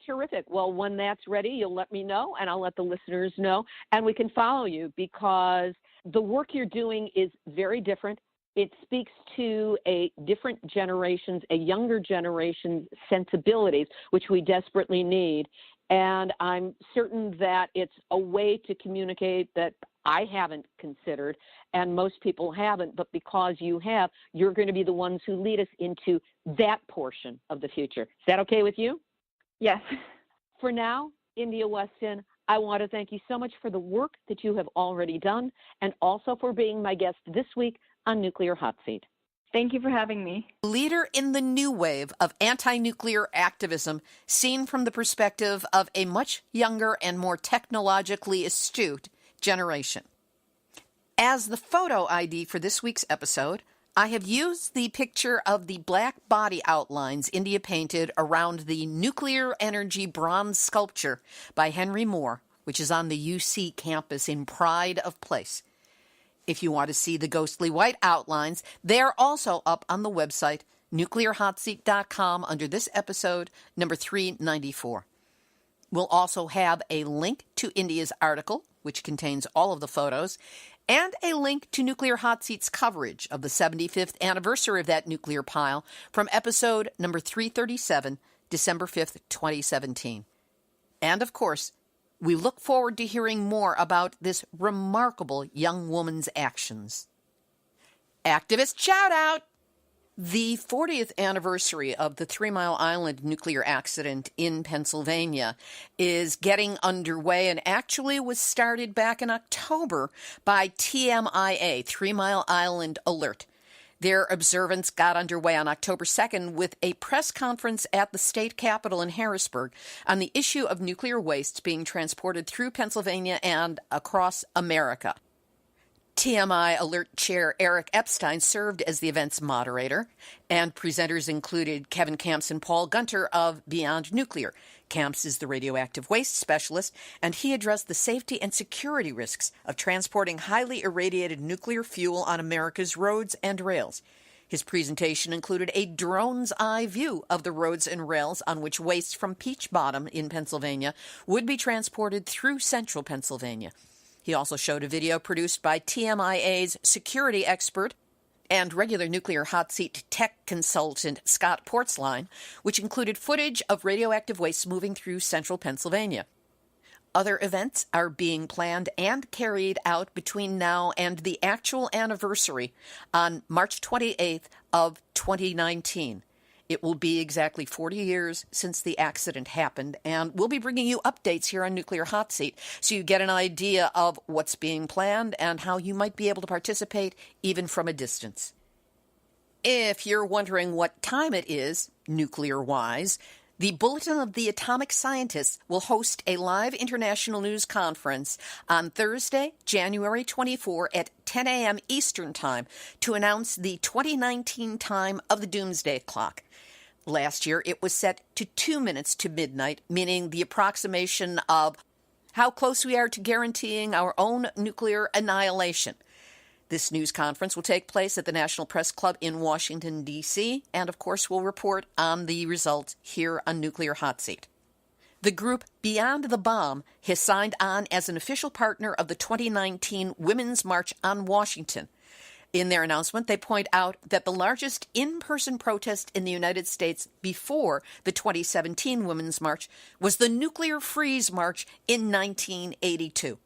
Terrific. Well, when that's ready, you'll let me know, and I'll let the listeners know, and we can follow you because the work you're doing is very different. It speaks to a different generation's, a younger generation's sensibilities, which we desperately need. And I'm certain that it's a way to communicate that I haven't considered, and most people haven't, but because you have, you're going to be the ones who lead us into that portion of the future. Is that okay with you? Yes. For now, India Weston, I want to thank you so much for the work that you have already done and also for being my guest this week on Nuclear Hot Seat. Thank you for having me. Leader in the new wave of anti-nuclear activism, seen from the perspective of a much younger and more technologically astute generation. As the photo ID for this week's episode, I have used the picture of the black body outlines India painted around the nuclear energy bronze sculpture by Henry Moore, which is on the UC campus in Pride of Place. If you want to see the ghostly white outlines, they are also up on the website nuclearhotseat.com under this episode, number 394. We'll also have a link to India's article, which contains all of the photos, and a link to Nuclear Hot Seat's coverage of the 75th anniversary of that nuclear pile from episode number 337, December 5th, 2017. And, of course, we look forward to hearing more about this remarkable young woman's actions. Activist shout-out! The 40th anniversary of the 3 Mile Island nuclear accident in Pennsylvania is getting underway and actually was started back in October by TMIA, 3 Mile Island Alert. Their observance got underway on October 2nd with a press conference at the state capitol in Harrisburg on the issue of nuclear wastes being transported through Pennsylvania and across America. TMI Alert Chair Eric Epstein served as the event's moderator, and presenters included Kevin Camps and Paul Gunter of Beyond Nuclear. Camps is the radioactive waste specialist, and he addressed the safety and security risks of transporting highly irradiated nuclear fuel on America's roads and rails. His presentation included a drone's eye view of the roads and rails on which waste from Peach Bottom in Pennsylvania would be transported through central Pennsylvania. He also showed a video produced by TMIA's security expert and regular nuclear hot seat tech consultant Scott Portzline, which included footage of radioactive waste moving through central Pennsylvania. Other events are being planned and carried out between now and the actual anniversary on March 28th of 2019. It will be exactly 40 years since the accident happened, and we'll be bringing you updates here on Nuclear Hot Seat so you get an idea of what's being planned and how you might be able to participate even from a distance. If you're wondering what time it is, nuclear-wise, the Bulletin of the Atomic Scientists will host a live international news conference on Thursday, January 24 at 10 a.m. Eastern Time to announce the 2019 time of the Doomsday Clock. Last year, it was set to 2 minutes to midnight, meaning the approximation of how close we are to guaranteeing our own nuclear annihilation. This news conference will take place at the National Press Club in Washington, D.C., and of course we'll report on the results here on Nuclear Hot Seat. The group Beyond the Bomb has signed on as an official partner of the 2019 Women's March on Washington. In their announcement, they point out that the largest in-person protest in the United States before the 2017 Women's March was the Nuclear Freeze March in 1982.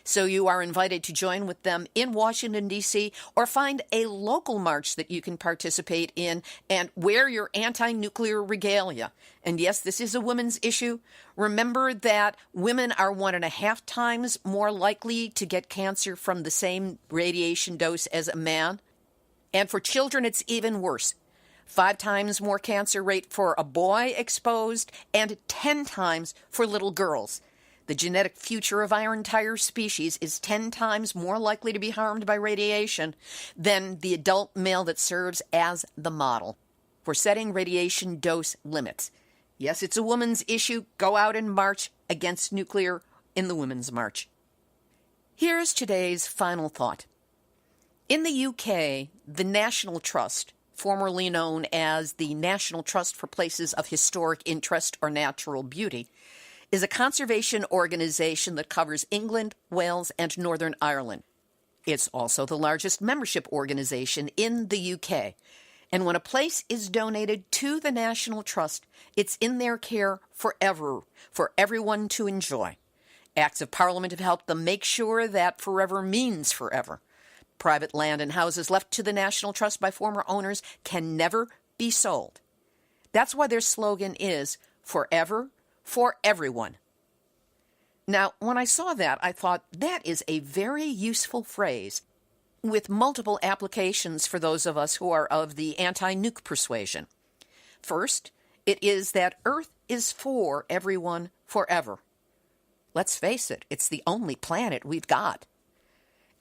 So you are invited to join with them in Washington, D.C., or find a local march that you can participate in and wear your anti-nuclear regalia. And yes, this is a women's issue. Remember that women are 1.5 times more likely to get cancer from the same radiation dose as a man. And for children, it's even worse. 5 times more cancer rate for a boy exposed and 10 times for little girls. The genetic future of our entire species is 10 times more likely to be harmed by radiation than the adult male that serves as the model for setting radiation dose limits. Yes, it's a woman's issue. Go out and march against nuclear in the Women's March. Here's today's final thought. In the UK, the National Trust, formerly known as the National Trust for Places of Historic Interest or Natural Beauty, is a conservation organization that covers England, Wales, and Northern Ireland. It's also the largest membership organization in the UK. And when a place is donated to the National Trust, it's in their care forever, for everyone to enjoy. Acts of Parliament have helped them make sure that forever means forever. Private land and houses left to the National Trust by former owners can never be sold. That's why their slogan is forever for everyone. Now, when I saw that, I thought that is a very useful phrase with multiple applications for those of us who are of the anti-nuke persuasion. First, it is that Earth is for everyone forever. Let's face it, it's the only planet we've got.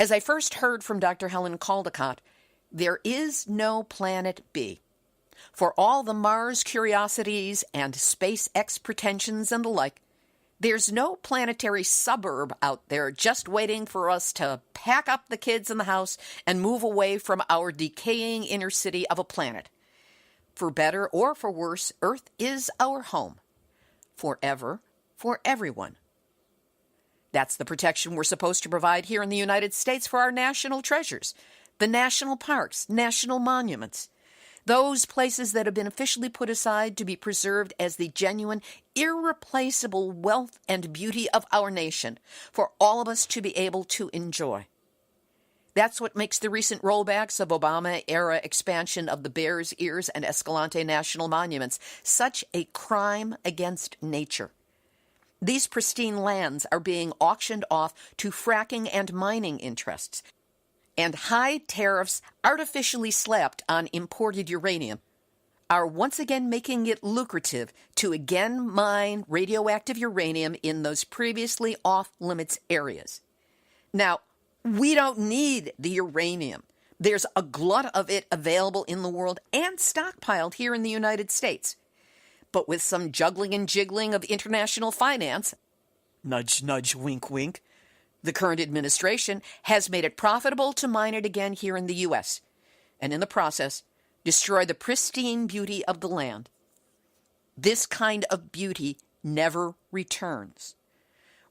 As I first heard from Dr. Helen Caldicott, there is no planet B. For all the Mars curiosities and SpaceX pretensions and the like, there's no planetary suburb out there just waiting for us to pack up the kids in the house and move away from our decaying inner city of a planet. For better or for worse, Earth is our home. Forever, for everyone. That's the protection we're supposed to provide here in the United States for our national treasures, the national parks, national monuments, those places that have been officially put aside to be preserved as the genuine, irreplaceable wealth and beauty of our nation for all of us to be able to enjoy. That's what makes the recent rollbacks of Obama-era expansion of the Bears Ears and Escalante National Monuments such a crime against nature. These pristine lands are being auctioned off to fracking and mining interests, and high tariffs artificially slapped on imported uranium are once again making it lucrative to again mine radioactive uranium in those previously off-limits areas. Now, we don't need the uranium. There's a glut of it available in the world and stockpiled here in the United States. But with some juggling and jiggling of international finance, nudge, nudge, wink, wink, the current administration has made it profitable to mine it again here in the U.S., and in the process, destroy the pristine beauty of the land. This kind of beauty never returns.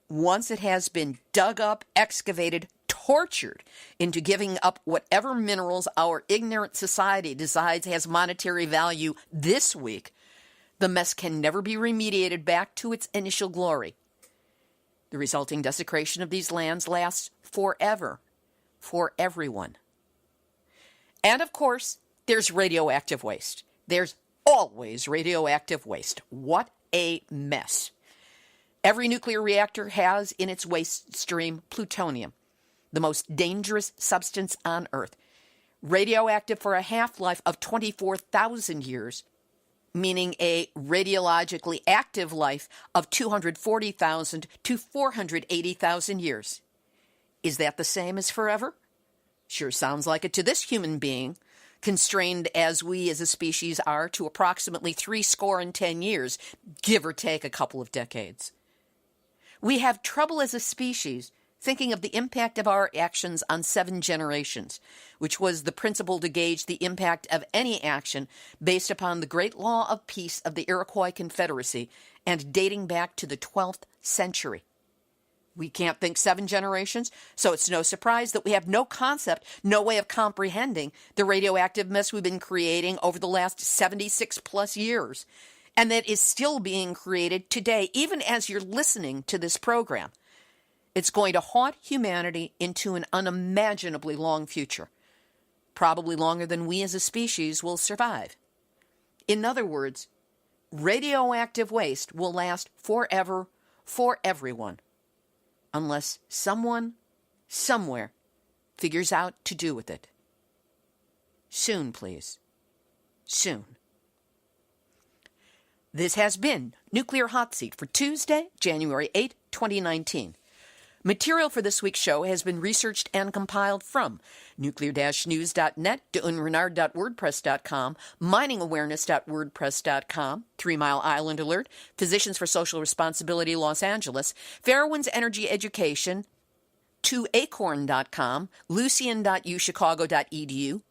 Once it has been dug up, excavated, tortured into giving up whatever minerals our ignorant society decides has monetary value this week, the mess can never be remediated back to its initial glory. The resulting desecration of these lands lasts forever, for everyone. And of course, there's radioactive waste. There's always radioactive waste. What a mess. Every nuclear reactor has in its waste stream plutonium, the most dangerous substance on Earth, radioactive for a half-life of 24,000 years, meaning a radiologically active life of 240,000 to 480,000 years. Is that the same as forever? Sure sounds like it to this human being, constrained as we as a species are to approximately 70 years, give or take a couple of decades. We have trouble as a species thinking of the impact of our actions on 7 generations, which was the principle to gauge the impact of any action based upon the Great Law of Peace of the Iroquois Confederacy and dating back to the 12th century. We can't think 7 generations, so it's no surprise that we have no concept, no way of comprehending the radioactive mess we've been creating over the last 76 plus years, and that is still being created today, even as you're listening to this program. It's going to haunt humanity into an unimaginably long future, probably longer than we as a species will survive. In other words, radioactive waste will last forever for everyone, unless someone, somewhere, figures out to do with it. Soon, please. Soon. This has been Nuclear Hot Seat for Tuesday, January 8, 2019. Material for this week's show has been researched and compiled from nuclear-news.net, deunrenard.wordpress.com, miningawareness.wordpress.com, 3 Mile Island Alert, Physicians for Social Responsibility Los Angeles, Fairwinds Energy Education, 2acorn.com, lucian.uchicago.edu,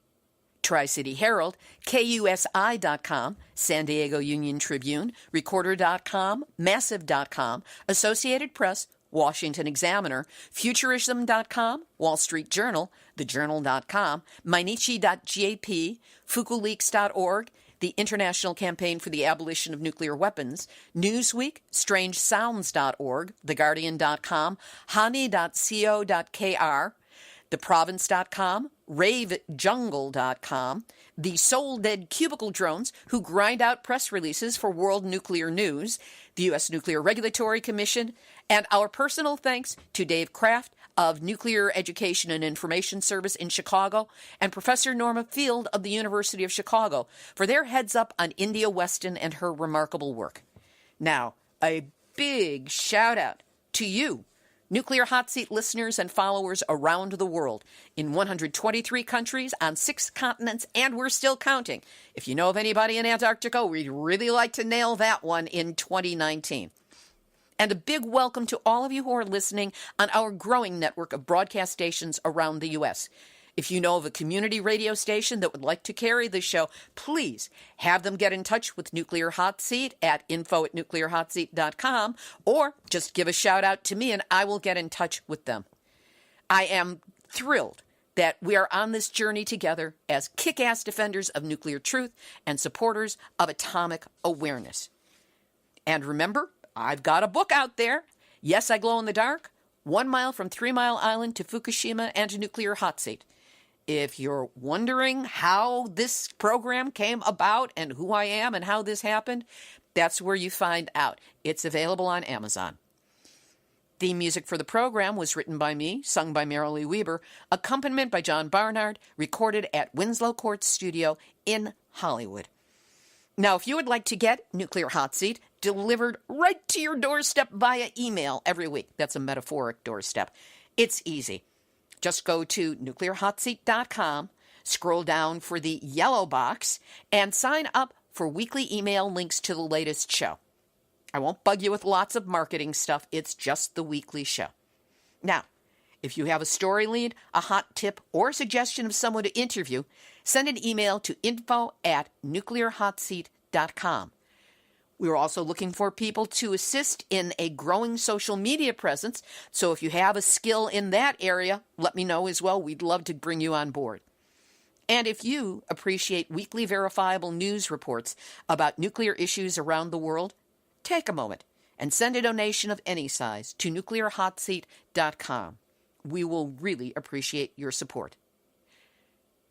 Tri-City Herald, KUSI.com, San Diego Union Tribune, Recorder.com, Massive.com, Associated Press, Washington Examiner, Futurism.com, Wall Street Journal, TheJournal.com, Mainichi.jp, FukuLeaks.org, the International Campaign for the Abolition of Nuclear Weapons, Newsweek, StrangeSounds.org, TheGuardian.com, Hani.co.kr, TheProvince.com, RaveJungle.com, the Soul Dead Cubicle Drones who grind out press releases for World Nuclear News, the U.S. Nuclear Regulatory Commission, and our personal thanks to Dave Kraft of Nuclear Education and Information Service in Chicago and Professor Norma Field of the University of Chicago for their heads up on India Weston and her remarkable work. Now, a big shout out to you, Nuclear Hot Seat listeners and followers around the world in 123 countries on 6 continents, and we're still counting. If you know of anybody in Antarctica, we'd really like to nail that one in 2019. And a big welcome to all of you who are listening on our growing network of broadcast stations around the U.S. If you know of a community radio station that would like to carry the show, please have them get in touch with Nuclear Hot Seat at info@nuclearhotseat.com, or just give a shout out to me and I will get in touch with them. I am thrilled that we are on this journey together as kick-ass defenders of nuclear truth and supporters of atomic awareness. And remember, I've got a book out there. Yes, I Glow in the Dark. 1 mile from 3 Mile Island to Fukushima and to Nuclear Hot Seat. If you're wondering how this program came about and who I am and how this happened, that's where you find out. It's available on Amazon. Theme music for the program was written by me, sung by Marilee Weber, accompaniment by John Barnard, recorded at Winslow Court Studio in Hollywood. Now, if you would like to get Nuclear Hot Seat delivered right to your doorstep via email every week, that's a metaphoric doorstep, it's easy. Just go to nuclearhotseat.com, scroll down for the yellow box, and sign up for weekly email links to the latest show. I won't bug you with lots of marketing stuff. It's just the weekly show. Now, if you have a story lead, a hot tip, or a suggestion of someone to interview, send an email to info@nuclearhotseat.com. We're also looking for people to assist in a growing social media presence, so if you have a skill in that area, let me know as well. We'd love to bring you on board. And if you appreciate weekly verifiable news reports about nuclear issues around the world, take a moment and send a donation of any size to nuclearhotseat.com. We will really appreciate your support.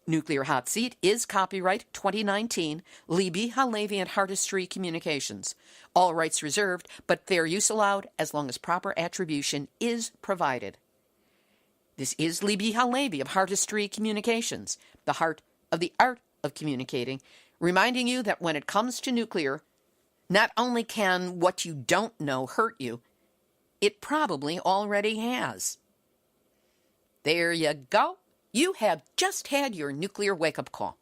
Nuclear Hot Seat is copyright 2019, Libby, Halevi, and Hardestry Communications. All rights reserved, but fair use allowed as long as proper attribution is provided. This is Libby Halevi of Hardestry Communications, the heart of the art of communicating, reminding you that when it comes to nuclear, not only can what you don't know hurt you, it probably already has. There you go. You have just had your nuclear wake-up call.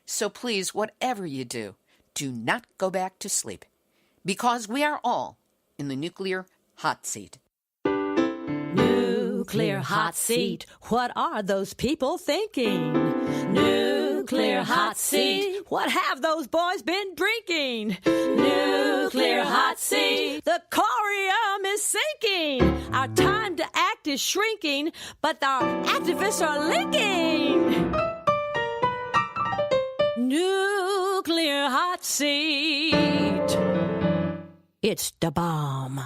So please, whatever you do, do not go back to sleep, because we are all in the nuclear hot seat. Nuclear hot seat. What are those people thinking? Nuclear hot seat. What have those boys been drinking? Nuclear hot seat. The corium is sinking. Our time to act is shrinking, but our activists are linking. Nuclear hot seat. It's the bomb.